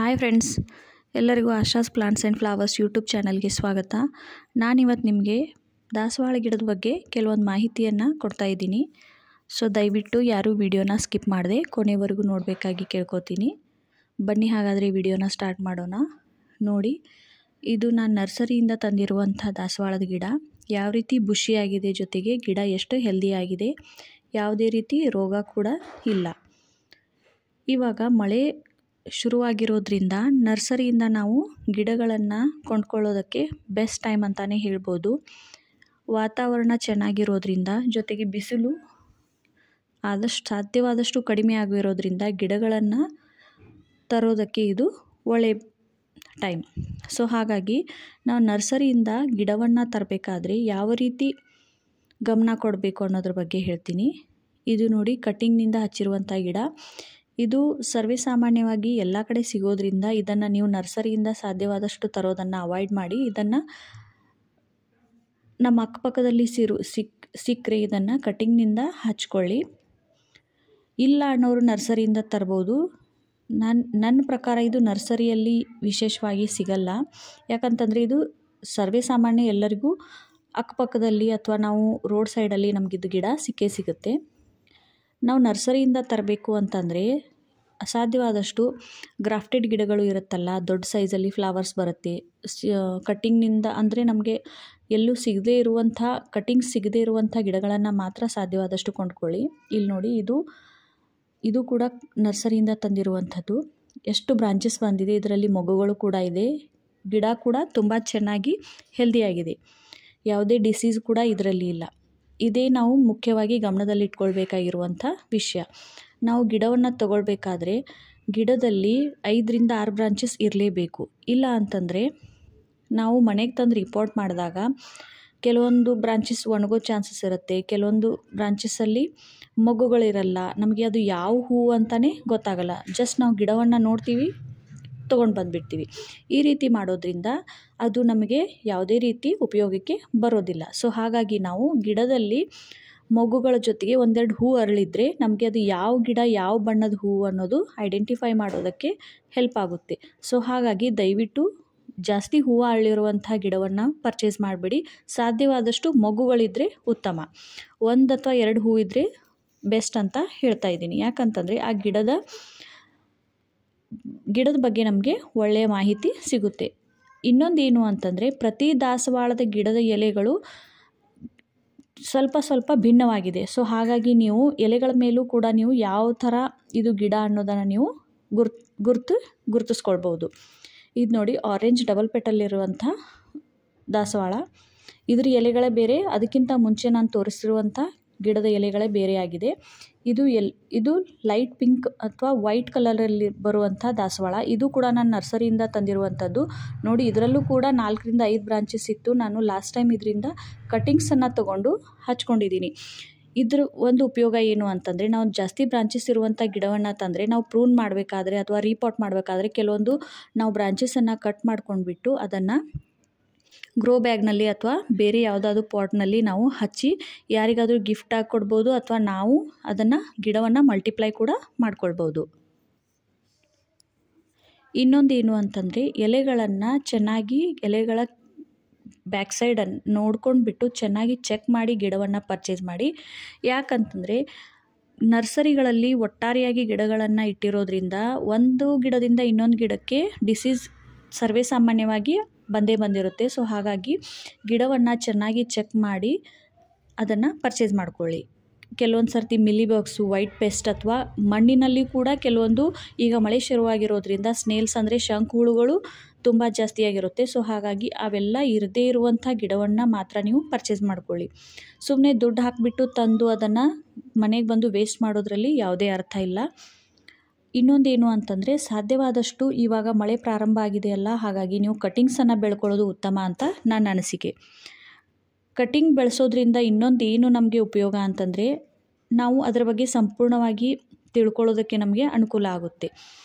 Hi friends, ಎಲ್ಲರಿಗೂ Asha's plants and flowers YouTube ಚಾನಲ್ಗೆ ಸ್ವಾಗತ. ನಾನಿವತ್ತು ನಿಮಗೆ ದಾಸವಾಳ ಗಿಡದ ಬಗ್ಗೆ ಕೆಲವೊಂದು ಮಾಹಿತಿಯನ್ನು ಕೊಡ್ತಾ ಇದ್ದೀನಿ. ಸೊ ದಯವಿಟ್ಟು ಯಾರೂ ವಿಡಿಯೋನ ಸ್ಕಿಪ್ ಮಾಡದೆ ಕೊನೆವರೆಗೂ ನೋಡಬೇಕಾಗಿ ಕೇಳ್ಕೊತೀನಿ. ಬನ್ನಿ ಹಾಗಾದರೆ ವಿಡಿಯೋನ ಸ್ಟಾರ್ಟ್ ಮಾಡೋಣ. ನೋಡಿ, ಇದು ನಾನು ನರ್ಸರಿಯಿಂದ ತಂದಿರುವಂಥ ದಾಸವಾಳದ ಗಿಡ. ಯಾವ ರೀತಿ ಬುಷಿಯಾಗಿದೆ, ಜೊತೆಗೆ ಗಿಡ ಎಷ್ಟು ಹೆಲ್ದಿಯಾಗಿದೆ, ಯಾವುದೇ ರೀತಿ ರೋಗ ಕೂಡ ಇಲ್ಲ. ಇವಾಗ ಮಳೆ ಶುರುವಾಗಿರೋದ್ರಿಂದ ನರ್ಸರಿಯಿಂದ ನಾವು ಗಿಡಗಳನ್ನು ಕೊಂಡ್ಕೊಳ್ಳೋದಕ್ಕೆ ಬೆಸ್ಟ್ ಟೈಮ್ ಅಂತಲೇ ಹೇಳ್ಬೋದು. ವಾತಾವರಣ ಚೆನ್ನಾಗಿರೋದ್ರಿಂದ, ಜೊತೆಗೆ ಬಿಸಿಲು ಸಾಧ್ಯವಾದಷ್ಟು ಕಡಿಮೆ ಆಗಿರೋದ್ರಿಂದ ಗಿಡಗಳನ್ನು ತರೋದಕ್ಕೆ ಇದು ಒಳ್ಳೆಯ ಟೈಮ್. ಸೊ ಹಾಗಾಗಿ ನಾವು ನರ್ಸರಿಯಿಂದ ಗಿಡವನ್ನು ತರಬೇಕಾದ್ರೆ ಯಾವ ರೀತಿ ಗಮನ ಕೊಡಬೇಕು ಅನ್ನೋದ್ರ ಬಗ್ಗೆ ಹೇಳ್ತೀನಿ. ಇದು ನೋಡಿ, ಕಟ್ಟಿಂಗ್ನಿಂದ ಹಚ್ಚಿರುವಂಥ ಗಿಡ. ಇದು ಸರ್ವೇಸಾಮಾನ್ಯವಾಗಿ ಎಲ್ಲ ಕಡೆ ಸಿಗೋದ್ರಿಂದ ಇದನ್ನು ನೀವು ನರ್ಸರಿಯಿಂದ ಸಾಧ್ಯವಾದಷ್ಟು ತರೋದನ್ನು ಅವಾಯ್ಡ್ ಮಾಡಿ. ಇದನ್ನು ನಮ್ಮ ಅಕ್ಕಪಕ್ಕದಲ್ಲಿ ಸಿಕ್ಕರೆ ಇದನ್ನು ಕಟ್ಟಿಂಗ್ನಿಂದ ಹಚ್ಕೊಳ್ಳಿ. ಇಲ್ಲ ಅನ್ನೋರು ನರ್ಸರಿಯಿಂದ ತರ್ಬೋದು. ನನ್ನ ಪ್ರಕಾರ ಇದು ನರ್ಸರಿಯಲ್ಲಿ ವಿಶೇಷವಾಗಿ ಸಿಗಲ್ಲ. ಯಾಕಂತಂದರೆ ಇದು ಸರ್ವೇಸಾಮಾನ್ಯ ಎಲ್ಲರಿಗೂ ಅಕ್ಕಪಕ್ಕದಲ್ಲಿ ಅಥವಾ ನಾವು ರೋಡ್ ಸೈಡಲ್ಲಿ ನಮಗಿದು ಗಿಡ ಸಿಕ್ಕೇ ಸಿಗುತ್ತೆ. ನಾವು ನರ್ಸರಿಯಿಂದ ತರಬೇಕು ಅಂತಂದರೆ ಸಾಧ್ಯವಾದಷ್ಟು ಗ್ರಾಫ್ಟೆಡ್ ಗಿಡಗಳು ಇರುತ್ತಲ್ಲ, ದೊಡ್ಡ ಸೈಜಲ್ಲಿ ಫ್ಲವರ್ಸ್ ಬರುತ್ತೆ. ಕಟ್ಟಿಂಗ್ನಿಂದ ಅಂದರೆ ನಮಗೆ ಎಲ್ಲೂ ಸಿಗದೇ ಇರುವಂಥ ಕಟ್ಟಿಂಗ್ಸ್ ಸಿಗದೇ ಇರುವಂಥ ಗಿಡಗಳನ್ನು ಮಾತ್ರ ಸಾಧ್ಯವಾದಷ್ಟು ಕೊಂಡ್ಕೊಳ್ಳಿ. ಇಲ್ಲಿ ನೋಡಿ, ಇದು ಕೂಡ ನರ್ಸರಿಯಿಂದ ತಂದಿರುವಂಥದ್ದು. ಎಷ್ಟು ಬ್ರಾಂಚಸ್ ಬಂದಿದೆ, ಇದರಲ್ಲಿ ಮೊಗ್ಗುಗಳು ಕೂಡ ಇದೆ. ಗಿಡ ಕೂಡ ತುಂಬ ಚೆನ್ನಾಗಿ ಹೆಲ್ದಿಯಾಗಿದೆ. ಯಾವುದೇ ಡಿಸೀಸ್ ಕೂಡ ಇದರಲ್ಲಿ ಇಲ್ಲ. ಇದೇ ನಾವು ಮುಖ್ಯವಾಗಿ ಗಮನದಲ್ಲಿಟ್ಕೊಳ್ಬೇಕಾಗಿರುವಂಥ ವಿಷಯ. ನಾವು ಗಿಡವನ್ನು ತಗೊಳ್ಬೇಕಾದ್ರೆ ಗಿಡದಲ್ಲಿ 5ರಿಂದ 6 ಬ್ರಾಂಚಸ್ ಇರಲೇಬೇಕು. ಇಲ್ಲ ಅಂತಂದರೆ ನಾವು ಮನೆಗೆ ತಂದು ರಿಪೋರ್ಟ್ ಮಾಡಿದಾಗ ಕೆಲವೊಂದು ಬ್ರಾಂಚಸ್ ಒಣಗೋ ಚಾನ್ಸಸ್ ಇರುತ್ತೆ, ಕೆಲವೊಂದು ಬ್ರಾಂಚಸ್ಸಲ್ಲಿ ಮೊಗ್ಗುಗಳಿರಲ್ಲ. ನಮಗೆ ಅದು ಯಾವ ಹೂವು ಅಂತಲೇ ಗೊತ್ತಾಗಲ್ಲ. ಜಸ್ಟ್ ನಾವು ಗಿಡವನ್ನು ನೋಡ್ತೀವಿ, ತೊಗೊಂಡು ಬಂದುಬಿಡ್ತೀವಿ. ಈ ರೀತಿ ಮಾಡೋದ್ರಿಂದ ಅದು ನಮಗೆ ಯಾವುದೇ ರೀತಿ ಉಪಯೋಗಕ್ಕೆ ಬರೋದಿಲ್ಲ. ಸೊ ಹಾಗಾಗಿ ನಾವು ಗಿಡದಲ್ಲಿ ಮೊಗ್ಗುಗಳ ಜೊತೆಗೆ ಒಂದೆರಡು ಹೂ ಅರಳಿದ್ರೆ ನಮಗೆ ಅದು ಯಾವ ಗಿಡ, ಯಾವ ಬಣ್ಣದ ಹೂವು ಅನ್ನೋದು ಐಡೆಂಟಿಫೈ ಮಾಡೋದಕ್ಕೆ ಹೆಲ್ಪ್ ಆಗುತ್ತೆ. ಸೊ ಹಾಗಾಗಿ ದಯವಿಟ್ಟು ಜಾಸ್ತಿ ಹೂವು ಅರಳಿರುವಂಥ ಗಿಡವನ್ನು ಪರ್ಚೇಸ್ ಮಾಡಬೇಡಿ. ಸಾಧ್ಯವಾದಷ್ಟು ಮೊಗ್ಗುಗಳಿದ್ದರೆ ಉತ್ತಮ. 1 ಅಥವಾ 2 ಹೂ ಇದ್ದರೆ ಬೆಸ್ಟ್ ಅಂತ ಹೇಳ್ತಾ ಇದ್ದೀನಿ. ಯಾಕಂತಂದರೆ ಆ ಗಿಡದ ಬಗ್ಗೆ ನಮಗೆ ಒಳ್ಳೆಯ ಮಾಹಿತಿ ಸಿಗುತ್ತೆ. ಇನ್ನೊಂದೇನು ಅಂತಂದರೆ, ಪ್ರತಿ ದಾಸವಾಳದ ಗಿಡದ ಎಲೆಗಳು ಸ್ವಲ್ಪ ಭಿನ್ನವಾಗಿದೆ. ಸೊ ಹಾಗಾಗಿ ನೀವು ಎಲೆಗಳ ಮೇಲೂ ಕೂಡ ನೀವು ಯಾವ ಥರ ಇದು ಗಿಡ ಅನ್ನೋದನ್ನು ನೀವು ಗುರುತಿಸ್ಕೊಳ್ಬೋದು. ಇದು ನೋಡಿ, ಆರೆಂಜ್ ಡಬಲ್ ಪೆಟಲ್ಲಿರುವಂಥ ದಾಸವಾಳ. ಇದ್ರ ಎಲೆಗಳೇ ಬೇರೆ. ಅದಕ್ಕಿಂತ ಮುಂಚೆ ನಾನು ತೋರಿಸಿರುವಂಥ ಗಿಡದ ಎಲೆಗಳೇ ಬೇರೆಯಾಗಿದೆ. ಇದು ಲೈಟ್ ಪಿಂಕ್ ಅಥವಾ ವೈಟ್ ಕಲರಲ್ಲಿ ಬರುವಂಥ ದಾಸವಾಳ. ಇದು ಕೂಡ ನಾನು ನರ್ಸರಿಯಿಂದ ತಂದಿರುವಂಥದ್ದು. ನೋಡಿ, ಇದರಲ್ಲೂ ಕೂಡ 4ರಿಂದ 5 ಬ್ರಾಂಚಸ್ ಇತ್ತು. ನಾನು ಲಾಸ್ಟ್ ಟೈಮ್ ಇದರಿಂದ ಕಟ್ಟಿಂಗ್ಸನ್ನು ತೊಗೊಂಡು ಹಚ್ಕೊಂಡಿದ್ದೀನಿ. ಇದ್ರ ಒಂದು ಉಪಯೋಗ ಏನು ಅಂತಂದರೆ, ನಾವು ಜಾಸ್ತಿ ಬ್ರಾಂಚಸ್ ಇರುವಂಥ ಗಿಡವನ್ನು ತಂದರೆ ನಾವು ಪ್ರೂನ್ ಮಾಡಬೇಕಾದ್ರೆ ಅಥವಾ ರೀಪಾಟ್ ಮಾಡಬೇಕಾದ್ರೆ ಕೆಲವೊಂದು ನಾವು ಬ್ರಾಂಚಸನ್ನು ಕಟ್ ಮಾಡ್ಕೊಂಡ್ಬಿಟ್ಟು ಅದನ್ನು ಗ್ರೋ ಬ್ಯಾಗ್ನಲ್ಲಿ ಅಥವಾ ಬೇರೆ ಯಾವುದಾದ್ರೂ ಪಾಟ್ನಲ್ಲಿ ನಾವು ಹಚ್ಚಿ ಯಾರಿಗಾದರೂ ಗಿಫ್ಟಾಗಿ ಕೊಡ್ಬೋದು, ಅಥವಾ ನಾವು ಅದನ್ನು ಗಿಡವನ್ನು ಮಲ್ಟಿಪ್ಲೈ ಕೂಡ ಮಾಡ್ಕೊಳ್ಬೋದು. ಇನ್ನೊಂದೇನು ಅಂತಂದರೆ, ಎಲೆಗಳನ್ನು ಚೆನ್ನಾಗಿ ಎಲೆಗಳ ಬ್ಯಾಕ್ ಸೈಡನ್ನು ನೋಡ್ಕೊಂಡ್ಬಿಟ್ಟು ಚೆನ್ನಾಗಿ ಚೆಕ್ ಮಾಡಿ ಗಿಡವನ್ನು ಪರ್ಚೇಸ್ ಮಾಡಿ. ಯಾಕಂತಂದರೆ ನರ್ಸರಿಗಳಲ್ಲಿ ಒಟ್ಟಾರೆಯಾಗಿ ಗಿಡಗಳನ್ನು ಇಟ್ಟಿರೋದ್ರಿಂದ ಒಂದು ಗಿಡದಿಂದ ಇನ್ನೊಂದು ಗಿಡಕ್ಕೆ ಡಿಸೀಸ್ ಸರ್ವೇಸಾಮಾನ್ಯವಾಗಿ ಬಂದಿರುತ್ತೆ. ಸೊ ಹಾಗಾಗಿ ಗಿಡವನ್ನು ಚೆನ್ನಾಗಿ ಚೆಕ್ ಮಾಡಿ ಅದನ್ನು ಪರ್ಚೇಸ್ ಮಾಡ್ಕೊಳ್ಳಿ. ಕೆಲವೊಂದು ಸರ್ತಿ ಮಿಲಿಬಗ್ಸು, ವೈಟ್ ಪೆಸ್ಟ್ ಅಥವಾ ಮಣ್ಣಿನಲ್ಲಿ ಕೂಡ ಕೆಲವೊಂದು, ಈಗ ಮಳೆ ಶುರುವಾಗಿರೋದ್ರಿಂದ ಸ್ನೇಲ್ಸ್ ಅಂದರೆ ಶಂಕು ಹುಳುಗಳು ತುಂಬ ಜಾಸ್ತಿಯಾಗಿರುತ್ತೆ. ಸೊ ಹಾಗಾಗಿ ಅವೆಲ್ಲ ಇರದೇ ಇರುವಂಥ ಗಿಡವನ್ನು ಮಾತ್ರ ನೀವು ಪರ್ಚೇಸ್ ಮಾಡ್ಕೊಳ್ಳಿ. ಸುಮ್ಮನೆ ದುಡ್ಡು ಹಾಕಿಬಿಟ್ಟು ತಂದು ಅದನ್ನು ಮನೆಗೆ ಬಂದು ವೇಸ್ಟ್ ಮಾಡೋದ್ರಲ್ಲಿ ಯಾವುದೇ ಅರ್ಥ ಇಲ್ಲ. ಇನ್ನೊಂದೇನು ಅಂತಂದರೆ, ಸಾಧ್ಯವಾದಷ್ಟು ಇವಾಗ ಮಳೆ ಪ್ರಾರಂಭ ಆಗಿದೆಯಲ್ಲ, ಹಾಗಾಗಿ ನೀವು ಕಟ್ಟಿಂಗ್ಸನ್ನು ಬೆಳ್ಕೊಳ್ಳೋದು ಉತ್ತಮ ಅಂತ ನನ್ನ ಅನಿಸಿಕೆ. ಕಟ್ಟಿಂಗ್ ಬೆಳೆಸೋದ್ರಿಂದ ಇನ್ನೊಂದು ಏನು ನಮಗೆ ಉಪಯೋಗ ಅಂತಂದರೆ, ನಾವು ಅದರ ಬಗ್ಗೆ ಸಂಪೂರ್ಣವಾಗಿ ತಿಳ್ಕೊಳ್ಳೋದಕ್ಕೆ ನಮಗೆ ಅನುಕೂಲ ಆಗುತ್ತೆ.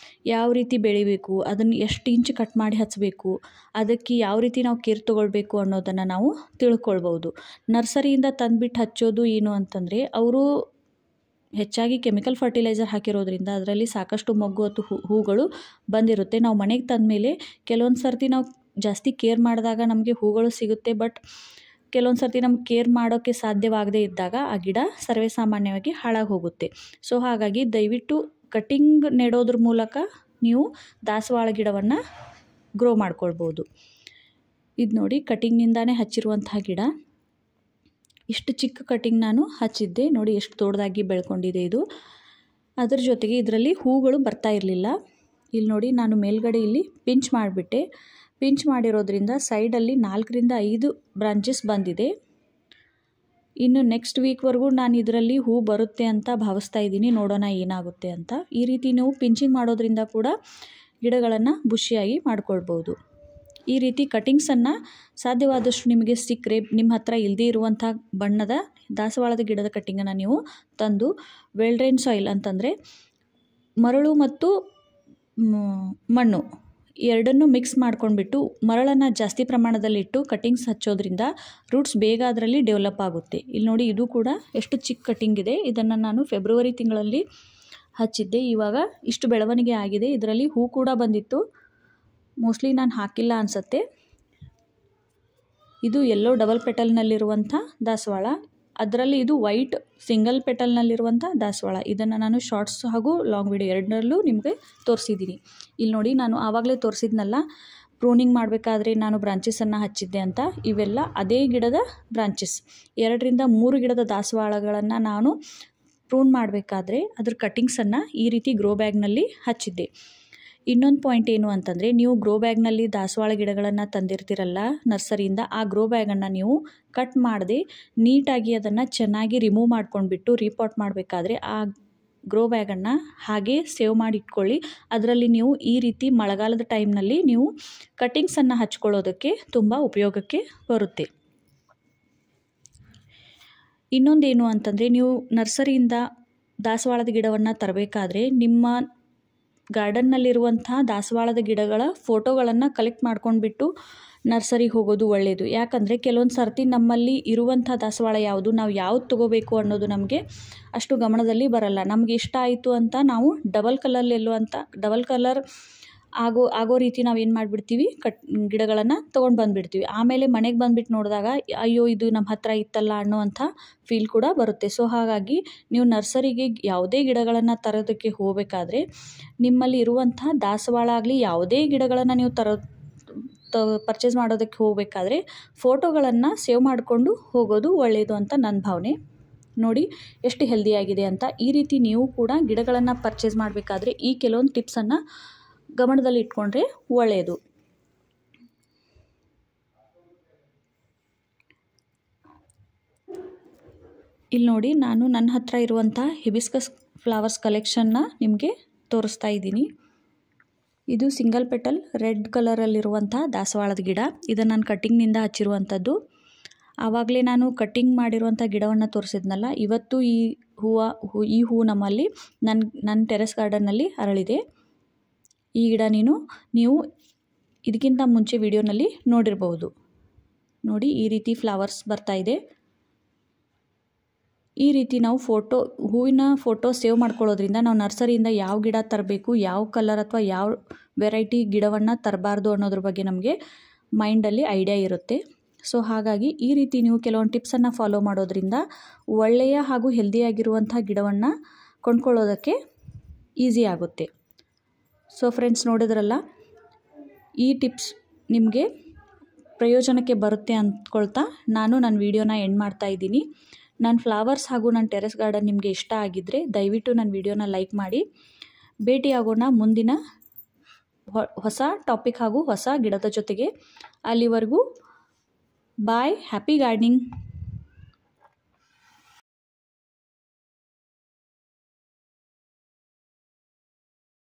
ಯಾವ ರೀತಿ ಬೆಳಿಬೇಕು, ಅದನ್ನು ಎಷ್ಟು ಇಂಚ್ ಕಟ್ ಮಾಡಿ ಹಚ್ಚಬೇಕು, ಅದಕ್ಕೆ ಯಾವ ರೀತಿ ನಾವು ಕೇರ್ ತೊಗೊಳ್ಬೇಕು ಅನ್ನೋದನ್ನು ನಾವು ತಿಳ್ಕೊಳ್ಬೋದು. ನರ್ಸರಿಯಿಂದ ತಂದುಬಿಟ್ಟು ಹಚ್ಚೋದು ಏನು ಅಂತಂದರೆ, ಅವರು ಹೆಚ್ಚಾಗಿ ಕೆಮಿಕಲ್ ಫರ್ಟಿಲೈಸರ್ ಹಾಕಿರೋದ್ರಿಂದ ಅದರಲ್ಲಿ ಸಾಕಷ್ಟು ಮೊಗ್ಗು ಮತ್ತು ಹೂಗಳು ಬಂದಿರುತ್ತೆ. ನಾವು ಮನೆಗೆ ತಂದಮೇಲೆ ಕೆಲವೊಂದು ಸರ್ತಿ ನಾವು ಜಾಸ್ತಿ ಕೇರ್ ಮಾಡಿದಾಗ ನಮಗೆ ಹೂಗಳು ಸಿಗುತ್ತೆ. ಬಟ್ ಕೆಲವೊಂದು ಸರ್ತಿ ನಮ್ಗೆ ಕೇರ್ ಮಾಡೋಕ್ಕೆ ಸಾಧ್ಯವಾಗದೇ ಇದ್ದಾಗ ಆ ಗಿಡ ಸರ್ವೇ ಸಾಮಾನ್ಯವಾಗಿ ಹಾಳಾಗಿ ಹೋಗುತ್ತೆ. ಸೊ ಹಾಗಾಗಿ ದಯವಿಟ್ಟು ಕಟಿಂಗ್ ನೆಡೋದ್ರ ಮೂಲಕ ನೀವು ದಾಸವಾಳ ಗಿಡವನ್ನು ಗ್ರೋ ಮಾಡ್ಕೊಳ್ಬೋದು. ಇದು ನೋಡಿ ಕಟಿಂಗ್ನಿಂದಾನೇ ಹಚ್ಚಿರುವಂತಹ ಗಿಡ. ಇಷ್ಟು ಚಿಕ್ಕ ಕಟಿಂಗ್ ನಾನು ಹಚ್ಚಿದ್ದೆ ನೋಡಿ, ಎಷ್ಟು ದೊಡ್ಡದಾಗಿ ಬೆಳ್ಕೊಂಡಿದೆ ಇದು. ಅದರ ಜೊತೆಗೆ ಇದರಲ್ಲಿ ಹೂಗಳು ಬರ್ತಾ ಇರಲಿಲ್ಲ. ಇಲ್ಲಿ ನೋಡಿ ನಾನು ಮೇಲ್ಗಡೆ ಇಲ್ಲಿ ಪಿಂಚ್ ಮಾಡಿಬಿಟ್ಟೆ. ಪಿಂಚ್ ಮಾಡಿರೋದ್ರಿಂದ ಸೈಡಲ್ಲಿ 4ರಿಂದ 5 ಬ್ರಾಂಚಸ್ ಬಂದಿದೆ. ಇನ್ನು ನೆಕ್ಸ್ಟ್ ವೀಕ್ವರೆಗೂ ನಾನು ಇದರಲ್ಲಿ ಹೂ ಬರುತ್ತೆ ಅಂತ ಭಾವಿಸ್ತಾ ಇದ್ದೀನಿ. ನೋಡೋಣ ಏನಾಗುತ್ತೆ ಅಂತ. ಈ ರೀತಿ ನೀವು ಪಿಂಚಿಂಗ್ ಮಾಡೋದ್ರಿಂದ ಕೂಡ ಗಿಡಗಳನ್ನು ಬುಷಿಯಾಗಿ ಮಾಡ್ಕೊಳ್ಬೋದು. ಈ ರೀತಿ ಕಟಿಂಗ್ಸನ್ನು ಸಾಧ್ಯವಾದಷ್ಟು ನಿಮಗೆ ಸಿಕ್ಕರೆ ನಿಮ್ಮ ಹತ್ರ ಇಲ್ಲದೇ ಇರುವಂಥ ಬಣ್ಣದ ದಾಸವಾಳದ ಗಿಡದ ಕಟ್ಟಿಂಗನ್ನು ನೀವು ತಂದು ವೆಲ್ ಡ್ರೈನ್ ಸಾಯಿಲ್ ಅಂತಂದರೆ ಮರಳು ಮತ್ತು ಮಣ್ಣು ಎರಡನ್ನೂ ಮಿಕ್ಸ್ ಮಾಡ್ಕೊಂಡ್ಬಿಟ್ಟು ಮರಳನ್ನು ಜಾಸ್ತಿ ಪ್ರಮಾಣದಲ್ಲಿಟ್ಟು ಕಟಿಂಗ್ಸ್ ಹಚ್ಚೋದ್ರಿಂದ ರೂಟ್ಸ್ ಬೇಗ ಅದರಲ್ಲಿ ಡೆವಲಪ್ ಆಗುತ್ತೆ. ಇಲ್ಲಿ ನೋಡಿ ಇದು ಕೂಡ ಎಷ್ಟು ಚಿಕ್ಕ ಕಟಿಂಗ್ ಇದೆ. ಇದನ್ನು ನಾನು ಫೆಬ್ರವರಿ ತಿಂಗಳಲ್ಲಿ ಹಚ್ಚಿದ್ದೆ. ಇವಾಗ ಇಷ್ಟು ಬೆಳವಣಿಗೆ ಆಗಿದೆ. ಇದರಲ್ಲಿ ಹೂ ಕೂಡ ಬಂದಿತ್ತು. ಮೋಸ್ಟ್ಲಿ ನಾನು ಹಾಕಿಲ್ಲ ಅನಿಸುತ್ತೆ. ಇದು ಯೆಲ್ಲೋ ಡಬಲ್ ಪೆಟಲ್ನಲ್ಲಿರುವಂಥ ದಾಸವಾಳ. ಅದರಲ್ಲಿ ಇದು ವೈಟ್ ಸಿಂಗಲ್ ಪೆಟಲ್ನಲ್ಲಿರುವಂಥ ದಾಸವಾಳ. ಇದನ್ನು ನಾನು ಶಾರ್ಟ್ಸ್ ಹಾಗೂ ಲಾಂಗ್ ವಿಡಿಯೋ ಎರಡರಲ್ಲೂ ನಿಮಗೆ ತೋರಿಸಿದ್ದೀನಿ. ಇಲ್ಲಿ ನೋಡಿ ನಾನು ಆವಾಗಲೇ ತೋರಿಸಿದ್ನಲ್ಲ, ಪ್ರೂನಿಂಗ್ ಮಾಡಬೇಕಾದ್ರೆ ನಾನು ಬ್ರಾಂಚಸನ್ನು ಹಚ್ಚಿದ್ದೆ ಅಂತ. ಇವೆಲ್ಲ ಅದೇ ಗಿಡದ ಬ್ರಾಂಚಸ್. 2ರಿಂದ 3 ಗಿಡದ ದಾಸವಾಳಗಳನ್ನು ನಾನು ಪ್ರೂನ್ ಮಾಡಬೇಕಾದ್ರೆ ಅದ್ರ ಕಟಿಂಗ್ಸನ್ನು ಈ ರೀತಿ ಗ್ರೋ ಬ್ಯಾಗ್ನಲ್ಲಿ ಹಚ್ಚಿದ್ದೆ. ಇನ್ನೊಂದು ಪಾಯಿಂಟ್ ಏನು ಅಂತಂದರೆ, ನೀವು ಗ್ರೋ ಬ್ಯಾಗ್ನಲ್ಲಿ ದಾಸವಾಳ ಗಿಡಗಳನ್ನು ತಂದಿರ್ತೀರಲ್ಲ ನರ್ಸರಿಯಿಂದ, ಆ ಗ್ರೋ ಬ್ಯಾಗನ್ನು ನೀವು ಕಟ್ ಮಾಡದೆ ನೀಟಾಗಿ ಅದನ್ನು ಚೆನ್ನಾಗಿ ರಿಮೂವ್ ಮಾಡ್ಕೊಂಡ್ಬಿಟ್ಟು ರೀಪಾಟ್ ಮಾಡಬೇಕಾದ್ರೆ ಆ ಗ್ರೋ ಬ್ಯಾಗನ್ನು ಹಾಗೆ ಸೇವ್ ಮಾಡಿ ಇಟ್ಕೊಳ್ಳಿ. ಅದರಲ್ಲಿ ನೀವು ಈ ರೀತಿ ಮಳೆಗಾಲದ ಟೈಮ್ನಲ್ಲಿ ನೀವು ಕಟಿಂಗ್ಸನ್ನು ಹಚ್ಕೊಳ್ಳೋದಕ್ಕೆ ತುಂಬ ಉಪಯೋಗಕ್ಕೆ ಬರುತ್ತೆ. ಇನ್ನೊಂದೇನು ಅಂತಂದರೆ, ನೀವು ನರ್ಸರಿಯಿಂದ ದಾಸವಾಳದ ಗಿಡವನ್ನು ತರಬೇಕಾದ್ರೆ ನಿಮ್ಮ ಗಾರ್ಡನ್ನಲ್ಲಿರುವಂಥ ದಾಸವಾಳದ ಗಿಡಗಳ ಫೋಟೋಗಳನ್ನು ಕಲೆಕ್ಟ್ ಮಾಡ್ಕೊಂಡ್ಬಿಟ್ಟು ನರ್ಸರಿಗೆ ಹೋಗೋದು ಒಳ್ಳೆಯದು. ಯಾಕಂದರೆ ಕೆಲವೊಂದು ಸರ್ತಿ ನಮ್ಮಲ್ಲಿ ಇರುವಂಥ ದಾಸವಾಳ ಯಾವುದು, ನಾವು ಯಾವ್ದು ತೊಗೋಬೇಕು ಅನ್ನೋದು ನಮಗೆ ಅಷ್ಟು ಗಮನದಲ್ಲಿ ಬರಲ್ಲ. ನಮಗೆ ಇಷ್ಟ ಆಯಿತು ಅಂತ ನಾವು ಡಬಲ್ ಕಲರ್ ಆಗೋ ರೀತಿ ನಾವು ಏನು ಮಾಡಿಬಿಡ್ತೀವಿ, ಗಿಡಗಳನ್ನು ತೊಗೊಂಡು ಬಂದುಬಿಡ್ತೀವಿ. ಆಮೇಲೆ ಮನೆಗೆ ಬಂದುಬಿಟ್ಟು ನೋಡಿದಾಗ ಅಯ್ಯೋ ಇದು ನಮ್ಮ ಹತ್ರ ಇತ್ತಲ್ಲ ಅನ್ನೋವಂಥ ಫೀಲ್ ಕೂಡ ಬರುತ್ತೆ. ಸೊ ಹಾಗಾಗಿ ನೀವು ನರ್ಸರಿಗೆ ಯಾವುದೇ ಗಿಡಗಳನ್ನು ತರೋದಕ್ಕೆ ಹೋಗಬೇಕಾದ್ರೆ ನಿಮ್ಮಲ್ಲಿ ಇರುವಂಥ ದಾಸವಾಳ ಆಗಲಿ ಯಾವುದೇ ಗಿಡಗಳನ್ನು ನೀವು ಪರ್ಚೇಸ್ ಮಾಡೋದಕ್ಕೆ ಹೋಗಬೇಕಾದ್ರೆ ಫೋಟೋಗಳನ್ನು ಸೇವ್ ಮಾಡಿಕೊಂಡು ಹೋಗೋದು ಒಳ್ಳೆಯದು ಅಂತ ನನ್ನ ಭಾವನೆ. ನೋಡಿ ಎಷ್ಟು ಹೆಲ್ದಿಯಾಗಿದೆ ಅಂತ. ಈ ರೀತಿ ನೀವು ಕೂಡ ಗಿಡಗಳನ್ನು ಪರ್ಚೇಸ್ ಮಾಡಬೇಕಾದ್ರೆ ಈ ಕೆಲವೊಂದು ಟಿಪ್ಸನ್ನು ಗಮನದಲ್ಲಿ ಇಟ್ಕೊಂಡ್ರೆ ಒಳ್ಳೆಯದು. ಇಲ್ಲಿ ನೋಡಿ ನಾನು ನನ್ನ ಹತ್ರ ಇರುವಂಥ ಹಿಬಿಸ್ಕಸ್ ಫ್ಲವರ್ಸ್ ಕಲೆಕ್ಷನ್ನ ನಿಮಗೆ ತೋರಿಸ್ತಾ ಇದ್ದೀನಿ. ಇದು ಸಿಂಗಲ್ ಪೆಟಲ್ ರೆಡ್ ಕಲರಲ್ಲಿರುವಂಥ ದಾಸವಾಳದ ಗಿಡ. ಇದನ್ನು ನಾನು ಕಟ್ಟಿಂಗ್ನಿಂದ ಹಚ್ಚಿರುವಂಥದ್ದು. ಆವಾಗಲೇ ನಾನು ಕಟ್ಟಿಂಗ್ ಮಾಡಿರುವಂಥ ಗಿಡವನ್ನು ತೋರಿಸಿದ್ನಲ್ಲ, ಇವತ್ತು ಈ ಹೂ ನಮ್ಮಲ್ಲಿ ನನ್ನ ಟೆರೆಸ್ ಗಾರ್ಡನ್ನಲ್ಲಿ ಅರಳಿದೆ. ಈ ಗಿಡ ನೀವು ಇದಕ್ಕಿಂತ ಮುಂಚೆ ವಿಡಿಯೋನಲ್ಲಿ ನೋಡಿರ್ಬೋದು. ನೋಡಿ ಈ ರೀತಿ ಫ್ಲವರ್ಸ್ ಬರ್ತಾ ಇದೆ. ಈ ರೀತಿ ನಾವು ಹೂವಿನ ಫೋಟೋ ಸೇವ್ ಮಾಡ್ಕೊಳ್ಳೋದ್ರಿಂದ ನಾವು ನರ್ಸರಿಯಿಂದ ಯಾವ ಗಿಡ ತರಬೇಕು, ಯಾವ ಕಲರ್ ಅಥವಾ ಯಾವ ವೆರೈಟಿ ಗಿಡವನ್ನು ತರಬಾರ್ದು ಅನ್ನೋದ್ರ ಬಗ್ಗೆ ನಮಗೆ ಮೈಂಡಲ್ಲಿ ಐಡಿಯಾ ಇರುತ್ತೆ. ಸೊ ಹಾಗಾಗಿ ಈ ರೀತಿ ನೀವು ಕೆಲವೊಂದು ಟಿಪ್ಸನ್ನು ಫಾಲೋ ಮಾಡೋದ್ರಿಂದ ಒಳ್ಳೆಯ ಹಾಗೂ ಹೆಲ್ದಿಯಾಗಿರುವಂಥ ಗಿಡವನ್ನು ಕೊಂಡ್ಕೊಳ್ಳೋದಕ್ಕೆ ಈಸಿ ಆಗುತ್ತೆ. ಸೊ ಫ್ರೆಂಡ್ಸ್, ನೋಡಿದ್ರಲ್ಲ, ಈ ಟಿಪ್ಸ್ ನಿಮಗೆ ಪ್ರಯೋಜನಕ್ಕೆ ಬರುತ್ತೆ ಅಂದ್ಕೊಳ್ತಾ ನಾನು ನನ್ನ ವಿಡಿಯೋನ ಎಂಡ್ ಮಾಡ್ತಾ ಇದ್ದೀನಿ. ನನ್ನ ಫ್ಲವರ್ಸ್ ಹಾಗೂ ನನ್ನ ಟೆರೆಸ್ ಗಾರ್ಡನ್ ನಿಮಗೆ ಇಷ್ಟ ಆಗಿದ್ದರೆ ದಯವಿಟ್ಟು ನನ್ನ ವಿಡಿಯೋನ ಲೈಕ್ ಮಾಡಿ. ಭೇಟಿಯಾಗೋಣ ಮುಂದಿನ ಹೊಸ ಟಾಪಿಕ್ ಹಾಗೂ ಹೊಸ ಗಿಡದ ಜೊತೆಗೆ. ಅಲ್ಲಿವರೆಗೂ ಬಾಯ್, ಹ್ಯಾಪಿ ಗಾರ್ಡನಿಂಗ್.